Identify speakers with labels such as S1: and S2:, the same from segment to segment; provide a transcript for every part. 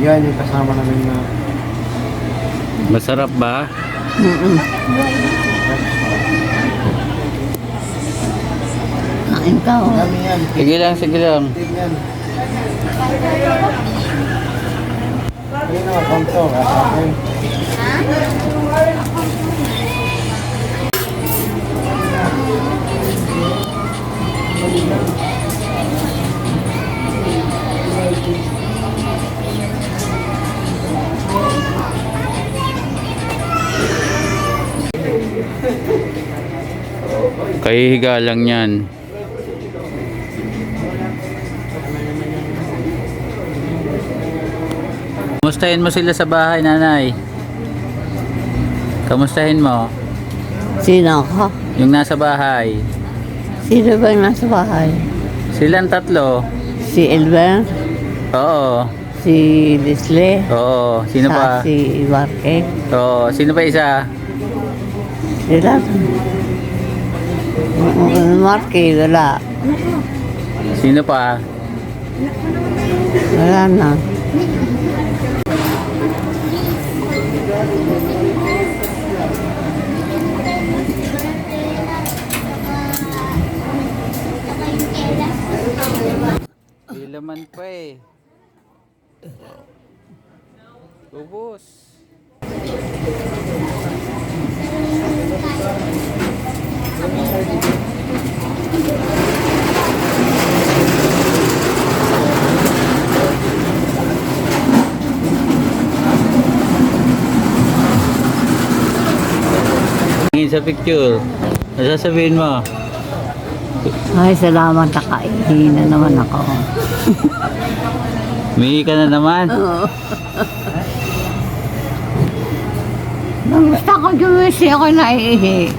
S1: Yan yung kasama namin na
S2: Masarap ba?
S3: Kain ka, oh.
S1: kami yan.
S2: Sige lang, sige lang.
S1: Team yan. Ayun na, konto. Okay.
S2: Kahihiga lang yan. Kamustahin mo sila sa bahay, nanay? Kamustahin mo?
S3: Sino ka?
S2: Yung nasa bahay.
S3: Sino ba yung nasa bahay?
S2: Silang tatlo.
S3: Si Elber,
S2: Oo.
S3: si Leslie,
S2: Oo. Sino pa?
S3: si Marque.
S2: Oo. Sino pa isa?
S3: Sila. Marque, wala.
S2: Sino pa?
S3: Wala na.
S2: May laman pa eh. Ubus. Tingin sa picture. Ano sasabihin mo?
S3: Ay, salamat, nakain na naman ako.
S2: Umihi ka na naman.
S3: Oo. Nagusta ko juwisi ako naiihi.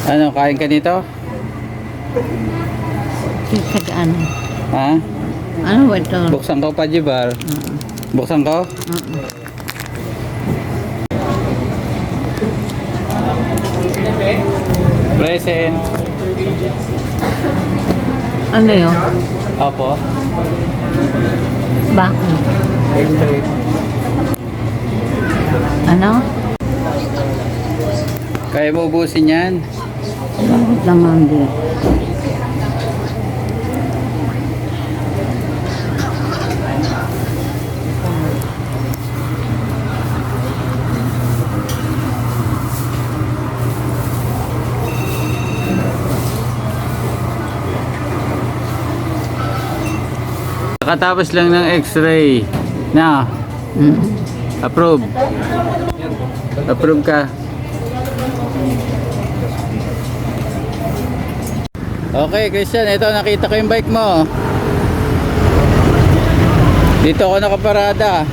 S2: Ano, kain ka nito?
S3: Kaya ano?
S2: Ha?
S3: Ano ba ito?
S2: Buksan ko pa, Jibar. Buksan ko? Present.
S3: Ano yun?
S2: Opo.
S3: Bakit? Ano?
S2: Kaya mo ubusin yan?
S3: Bakit naman din?
S2: Nakatapos lang ng x-ray. Na, approve. Approve ka. Okay, Christian, ito nakita ko yung bike mo. Dito ako nakaparada.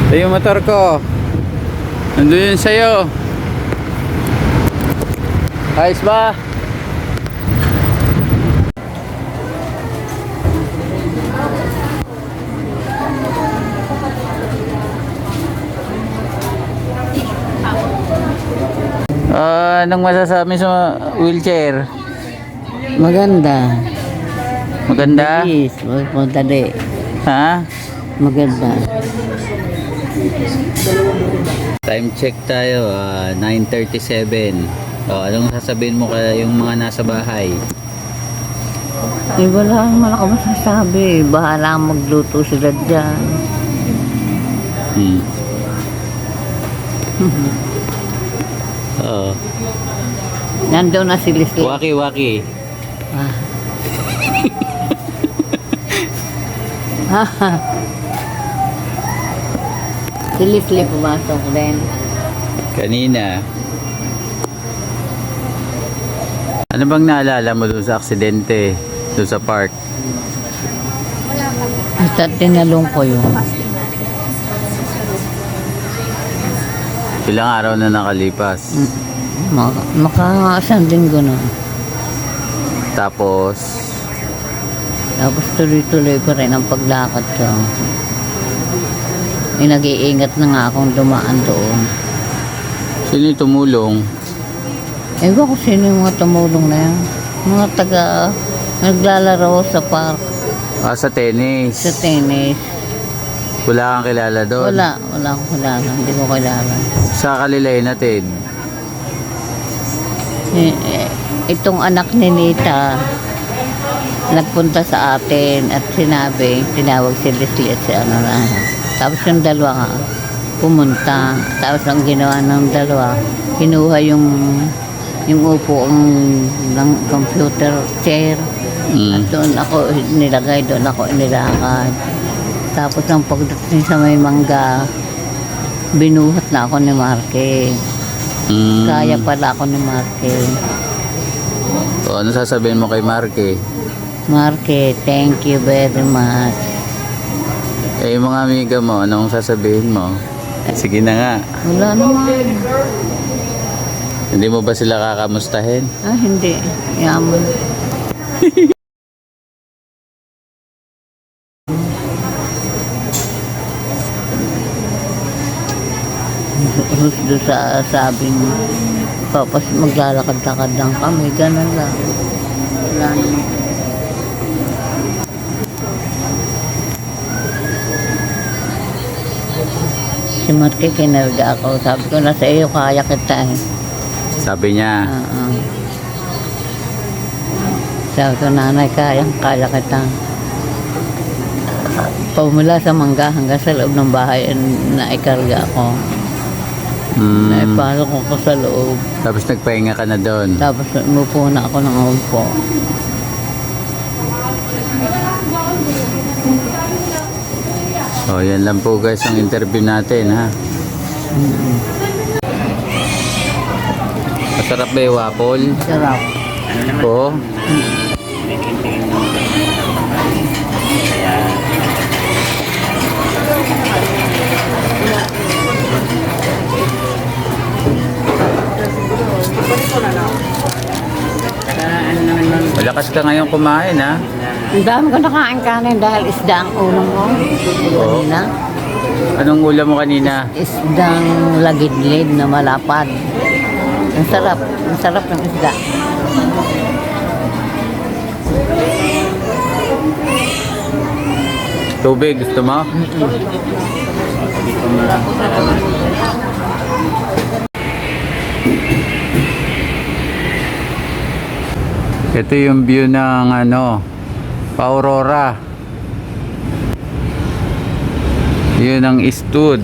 S2: Ito yung motor ko. Nandun yun sa'yo. Ayos ba? Anong masasabi sa wheelchair?
S3: Maganda.
S2: Maganda?
S3: Yes, madali.
S2: Ha?
S3: Maganda.
S2: Time check tayo, 9:37. Anong sasabihin mo kaya yung mga nasa bahay?
S3: Eh, wala naman ako masasabi. Bahala magluto sila dyan.
S2: Oo.
S3: Nandun na si Leslie.
S2: Waki-waki.
S3: Si Leslie pumasok din.
S2: Kanina. Ano bang naalala mo doon sa aksidente? Doon sa park?
S3: Basta tinalong ko yun.
S2: Ilang araw na nakalipas.
S3: Maka-isang linggo na.
S2: Tapos,
S3: tuloy-tuloy pa rin ang paglakad ko. Nag-iingat na nga akong dumaan doon.
S2: sino yung tumulong?
S3: Ewan ko sino yung mga tumulong na yan. Mga taga, naglalaro sa park,
S2: Sa tennis.
S3: sa tennis.
S2: Wala kang kilala doon?
S3: Wala akong kilala. Hindi ko kilala.
S2: Sa kalilay natin.
S3: Itong anak ni Nita, nagpunta sa atin at sinabi, tinawag si Leslie at si ano na. Tapos yung dalawa nga, pumunta. Tapos ang ginawa ng dalawa, kinuha yung upo ng computer chair. At doon ako nilagay, doon ako nilakad. Tapos ang pagdating sa may mangga, binuhat na ako ni Marque. Kaya pala ako ni Marque.
S2: So, ano sasabihin mo kay Marque?
S3: Marque, thank you very much.
S2: Yung mga amiga mo, anong sasabihin mo? Sige na nga.
S3: Wala naman.
S2: Hindi mo ba sila kakamustahin?
S3: Hindi. Yaman. Doon sa sabing papas maglalakad-lakad lang kami, ganun lang. Wala naman. Si Marque kinarga ako. Sabi ko na sa iyo, kaya kita eh.
S2: Sabi niya.
S3: Sabi ko, nanay, kaya kita. Pumula sa mangga hanggang sa loob ng bahay na ikarga ako. Naipalo ko sa loob.
S2: Tapos nagpahinga ka na doon.
S3: Tapos umupo na ako ng umupo.
S2: So, yan lang po guys ang interview natin ha. Masarap ba yung waffle?
S3: Sarap.
S2: Oo. Malakas ka ngayon kumain ha.
S3: Ang dami ko nakain kanin dahil isda ang ulam ko. Kanina.
S2: Anong ulam mo kanina?
S3: Isdang lagidlid na malapad. Ang sarap. Ang sarap ng isda.
S2: Tubig, gusto mo? Ito yung view ng Aurora. Yun ang Eastwood.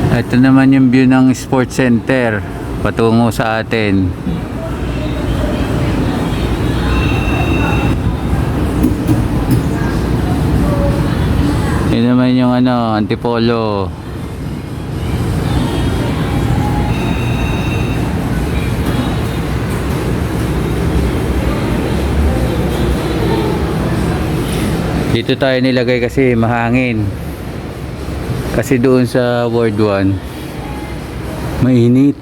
S2: Ito naman yung view ng Sports Center patungo sa atin. Yun naman yung Antipolo. Dito tayo nilagay kasi mahangin. Kasi doon sa Ward 1 mainit.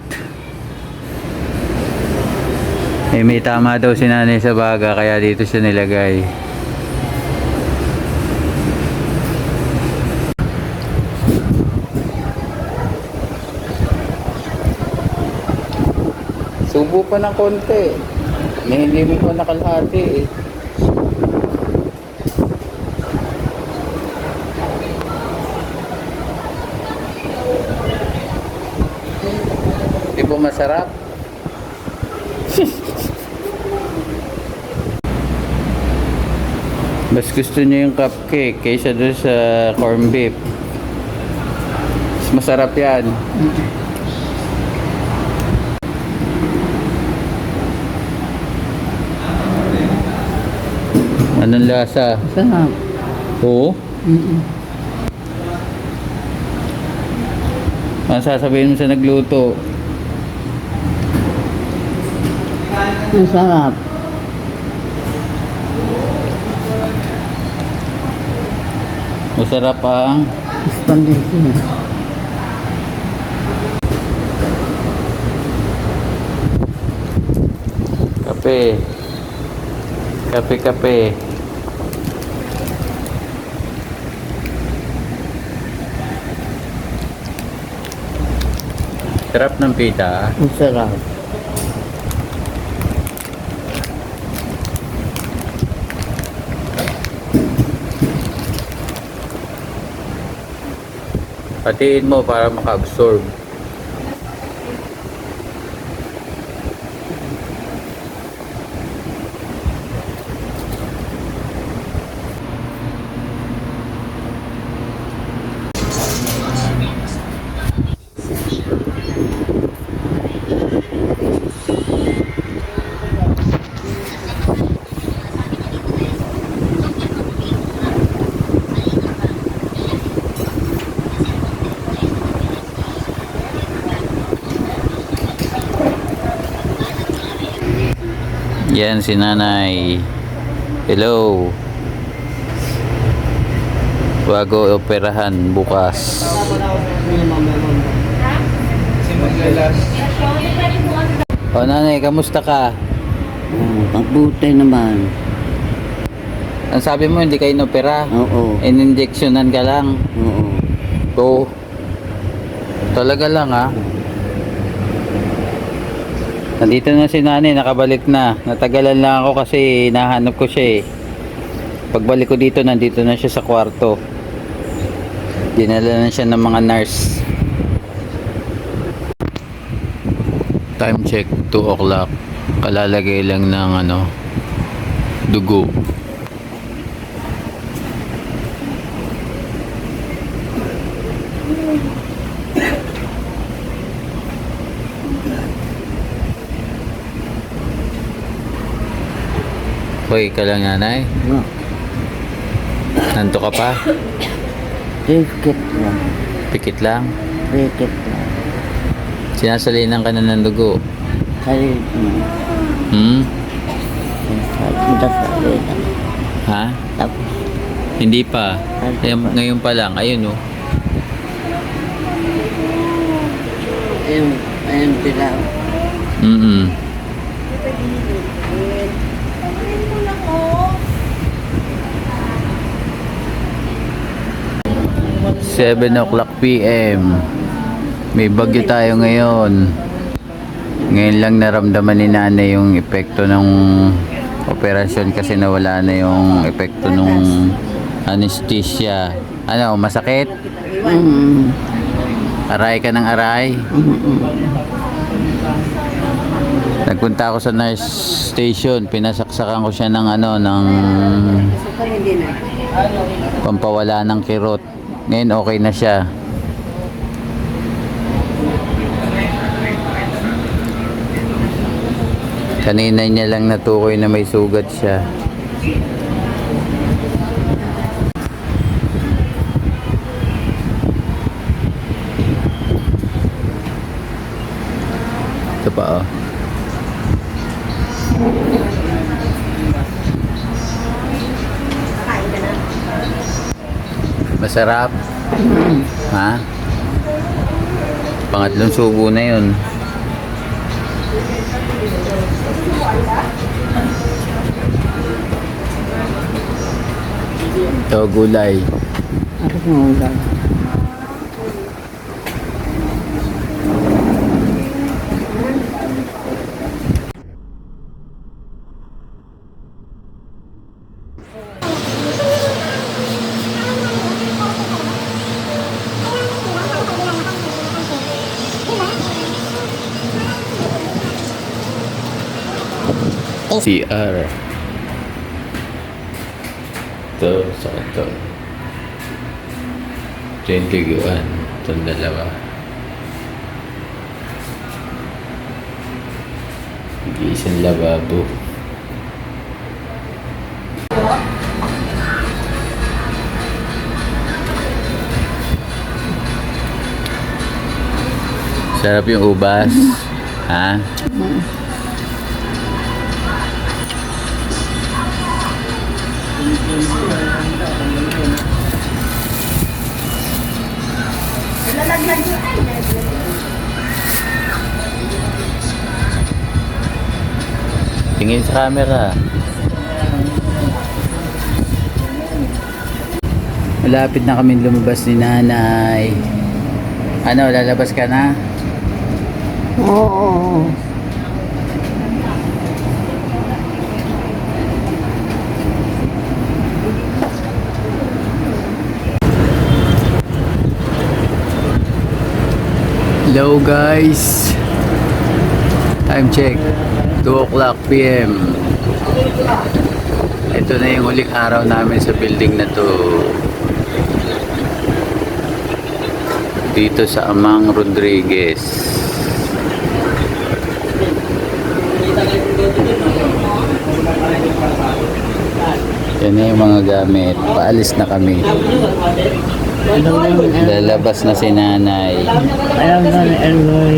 S2: May tama daw si nanay sa baga kaya dito siya nilagay. Subo pa ng konti. Hindi mo pa nakalahati eh. Di po masarap? Mas gusto niya yung cupcake kaysa doon sa corn beef. Mas masarap yan. Anong lasa?
S3: Sarap.
S2: Oo? Ano sasabihin mo sa nagluto?
S3: Ang sarap.
S2: Masarap ang
S3: Spaghetti.
S2: kape. Kape. Sarap ng pita.
S3: Ang sarap.
S2: Patiin mo para maka-absorb. Yan si nanay. Hello. Bago operahan bukas. O nanay, kamusta ka?
S3: Mabuti naman.
S2: Ang sabi mo hindi kayo inopera?
S3: Oo.
S2: In-injectionan ka lang.
S3: Oo.
S2: Oo. Talaga lang ha. Nandito na si nanay, nakabalik na. Natagalan lang ako kasi nahanap ko siya eh. Pagbalik ko dito, nandito na siya sa kwarto. Dinala na siya ng mga nurse. Time check, 2 o'clock. Kalalagay lang ng dugo. Hoy, ka lang nanay?
S3: No.
S2: Nanto ka pa?
S3: Rikit lang.
S2: Pikit lang?
S3: Rikit lang.
S2: Sinasalinan ka na ng dugo.
S3: Salit mo.
S2: Hmm?
S3: Salit lang.
S2: Ha?
S3: Tapos,
S2: Hindi pa. Ngayon pa lang. Ayun oh.
S3: ayun sila.
S2: Mm-mm. 7 o'clock PM. May bagyo tayo ngayon. Ngayon lang naramdaman ni nanay yung epekto ng operasyon kasi nawala na yung epekto ng anesthesia. Ano, masakit?
S3: Mm.
S2: Aray ka ng aray? Nagpunta ako sa nurse station, pinasaksakan ko siya ng ng pampawala ng kirot. Ngayon okay na siya. Kanina niya lang natukoy na may sugat siya. Ito pa oh. Masarap. Ha? Pangatlong subo na yun. Ito gulay.
S3: Ako mo lang.
S2: CR. Ito, sa ito. 20 yuan. Itong dalawa. Isang lababo. Sarap yung ubas. Ha? Tingin sa camera. Malapit na kami lumabas ni nanay. Ano, lalabas ka na?
S3: Oo.
S2: Hello guys. Time check. 2 o'clock PM. Ito na yung huling araw namin sa building na to. Dito sa Amang Rodriguez. Yan na yung mga gamit. Paalis na kami. Lalabas na si nanay.
S3: Alam na ni Eloy.